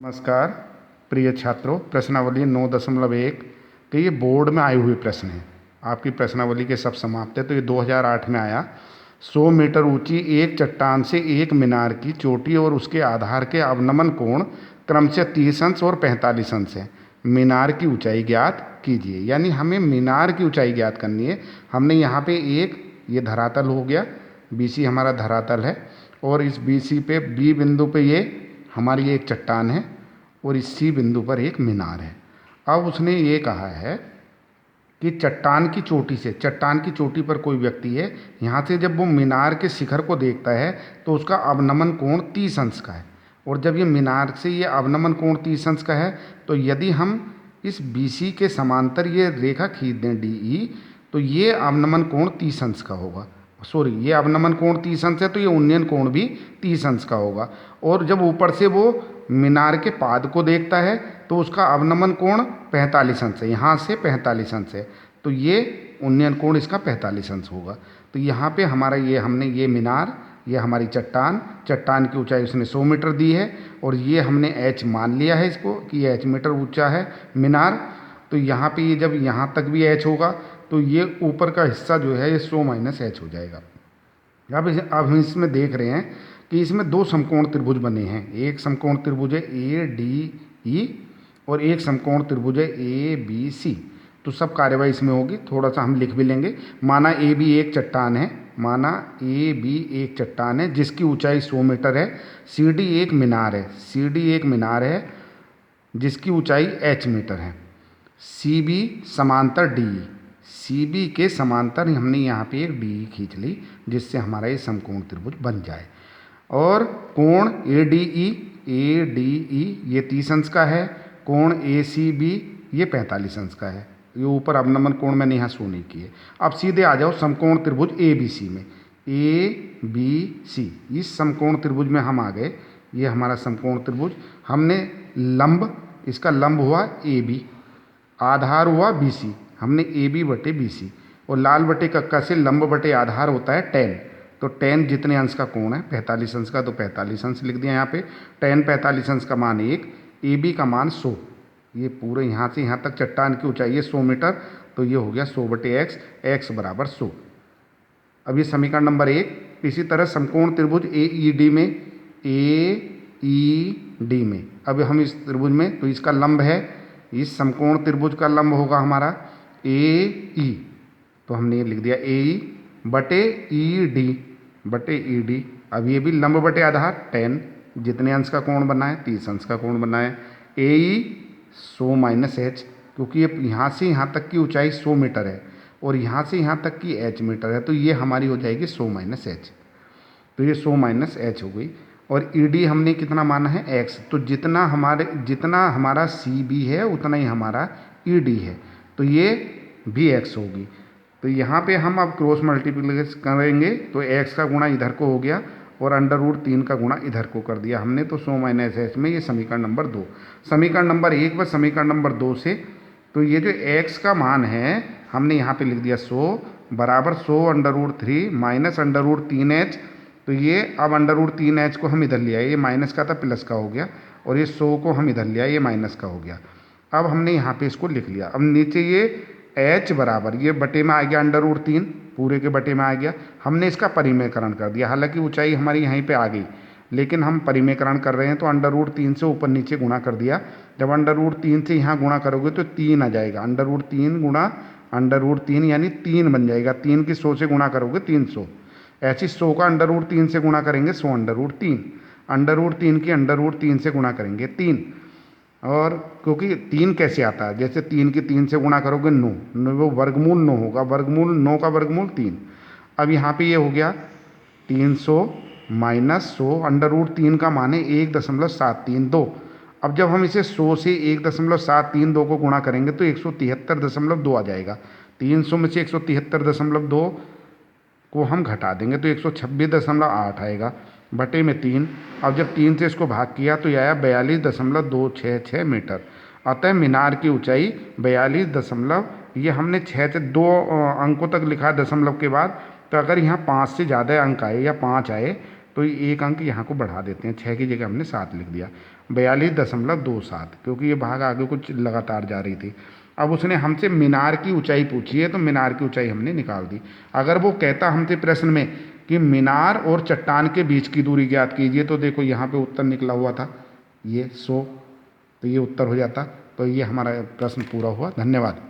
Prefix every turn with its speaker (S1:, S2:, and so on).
S1: नमस्कार प्रिय छात्रों, प्रश्नावली 9.1 के ये बोर्ड में आए हुए प्रश्न हैं। आपकी प्रश्नावली के सब समाप्त है। तो ये 2008 में आया। 100 मीटर ऊंची एक चट्टान से एक मीनार की चोटी और उसके आधार के अवनमन कोण क्रमशः 30 अंश और 45 अंश है। मीनार की ऊंचाई ज्ञात कीजिए। यानी हमें मीनार की ऊंचाई ज्ञात करनी है। हमने यहाँ पे ये धरातल हो गया, BC हमारा धरातल है और इस BC पे B बिंदु पे ये हमारी एक चट्टान है और इस C बिंदु पर एक मीनार है। अब उसने ये कहा है कि चट्टान की चोटी पर कोई व्यक्ति है। यहाँ से जब वो मीनार के शिखर को देखता है तो उसका अवनमन कोण 30 अंश का है। और जब ये मीनार से ये अवनमन कोण 30 अंश का है तो यदि हम इस BC के समांतर ये रेखा खींच दें DE तो ये अवनमन कोण 30 अंश का होगा। सॉरी, ये अवनमन कोण 30 अंश है तो ये उन्नयन कोण भी 30 अंश का होगा। और जब ऊपर से वो मीनार के पाद को देखता है तो उसका अवनमन कोण 45 अंश है। यहाँ से 45 अंश है तो ये उन्नयन कोण इसका 45 अंश होगा। तो यहाँ पे हमारा हमने ये मीनार, ये हमारी चट्टान की ऊंचाई उसने 100 मीटर दी है और ये हमने H मान लिया है इसको कि ये H मीटर ऊंचा है मीनार। तो यहाँ पे ये जब यहाँ तक भी H होगा तो ये ऊपर का हिस्सा जो है ये 100 - H हो जाएगा। अब हम इसमें देख रहे हैं कि इसमें दो समकोण त्रिभुज बने हैं। एक समकोण त्रिभुज है ADE और एक समकोण त्रिभुज है ABC। तो सब कार्यवाही इसमें होगी। थोड़ा सा हम लिख भी लेंगे। माना AB एक चट्टान है जिसकी ऊंचाई 100 मीटर है। CD एक मीनार है जिसकी ऊंचाई H मीटर है। CB समांतर DE, CB के समांतर हमने यहाँ पे एक DE खींच ली जिससे हमारा ये समकोण त्रिभुज बन जाए। और कोण ADE ये 30 अंश का है। कोण ACB ये 45 अंश का है। ये ऊपर अवनमन कोण मैंने यहाँ शो नहीं किए। अब सीधे आ जाओ समकोण त्रिभुज ABC में। ABC इस समकोण त्रिभुज में हम आ गए। ये हमारा समकोण त्रिभुज, हमने लंब, इसका लंब हुआ AB, आधार हुआ BC, हमने AB बटे BC और लाल बटे कक्का से लंब बटे आधार होता है tan। तो tan जितने अंश का कोण है 45 अंश का, तो 45 अंश लिख दिया यहाँ पे। tan 45 अंश का मान 1, AB का मान 100। ये पूरे यहाँ से यहाँ तक चट्टान की ऊंचाई है 100 मीटर, तो ये हो गया 100 बटे x बराबर 100। अब ये समीकरण नंबर 1। इसी तरह समकोण त्रिभुज AED में अब हम इस त्रिभुज में, तो इसका लंब है, इस समकोण त्रिभुज का लंब होगा हमारा AE, तो हमने ये लिख दिया AE बटे ED। अब ये भी लंब बटे आधार tan, जितने अंश का कोण बना है 30 अंश का कोण बना है। AE 100 - H, क्योंकि ये यहाँ से यहाँ तक की ऊंचाई 100 मीटर है और यहाँ से यहाँ तक की H मीटर है, तो ये हमारी हो जाएगी 100 - H। तो ये 100 - H हो गई। और ED हमने कितना माना है X, तो जितना हमारा CB है उतना ही हमारा ED है, तो ये भी X होगी। तो यहाँ पे हम अब क्रॉस मल्टीप्लिकेशन करेंगे तो x का गुणा इधर को हो गया और √3 का गुणा इधर को कर दिया हमने। तो 100 - H में ये समीकरण नंबर 2। समीकरण नंबर 1 व समीकरण नंबर 2 से, तो ये जो x का मान है हमने यहाँ पे लिख दिया 100 बराबर 100 √3 माइनस √3h। तो ये अब √3h को हम इधर ले आए, ये माइनस का था प्लस का हो गया, और ये 100 को हम इधर ले आए, ये माइनस का हो गया। अब हमने यहाँ पे इसको लिख लिया। अब नीचे ये H बराबर, ये बटे में आ गया √3, पूरे के बटे में आ गया। हमने इसका परिमेयकरण कर दिया। हालांकि ऊंचाई हमारी यहीं पे आ गई, लेकिन हम परिमेयकरण कर रहे हैं तो √3 से ऊपर नीचे गुणा कर दिया। जब √3 से यहाँ गुणा करोगे तो 3 आ जाएगा। √3 गुणा √3 यानी 3 बन जाएगा। 3 की 100 से गुणा करोगे 300। ऐसे 100 का √3 से गुणा करेंगे 100 √3, √3 की √3 से गुणा करेंगे 3। और क्योंकि 3 कैसे आता है, जैसे 3 की 3 से गुणा करोगे 9, वो वर्गमूल 9 होगा, वर्गमूल 9 का वर्गमूल 3। अब यहाँ पे ये हो गया 300 - 100, √3 का मान है 1.732। अब जब हम इसे 100 से 1.732 को गुणा करेंगे तो 173.2 आ जाएगा। 300 में से 173.2 को हम घटा देंगे तो 126.8 आएगा बटे में 3। अब जब 3 से इसको भाग किया तो यह आया 42.266 मीटर। अतः मीनार की ऊंचाई 42 ये हमने 6 से 2 अंकों तक लिखा दशमलव के बाद। तो अगर यहाँ 5 से ज़्यादा अंक आए या 5 आए तो एक अंक यहाँ को बढ़ा देते हैं, 6 की जगह हमने 7 लिख दिया। 42.27, क्योंकि ये भाग आगे कुछ लगातार जा रही थी। अब उसने हमसे मीनार की ऊंचाई पूछी है, तो मीनार की ऊंचाई हमने निकाल दी। अगर वो कहता हमसे प्रश्न में कि मीनार और चट्टान के बीच की दूरी ज्ञात कीजिए, तो देखो यहाँ पे उत्तर निकला हुआ था ये 100, तो ये उत्तर हो जाता। तो ये हमारा प्रश्न पूरा हुआ। धन्यवाद।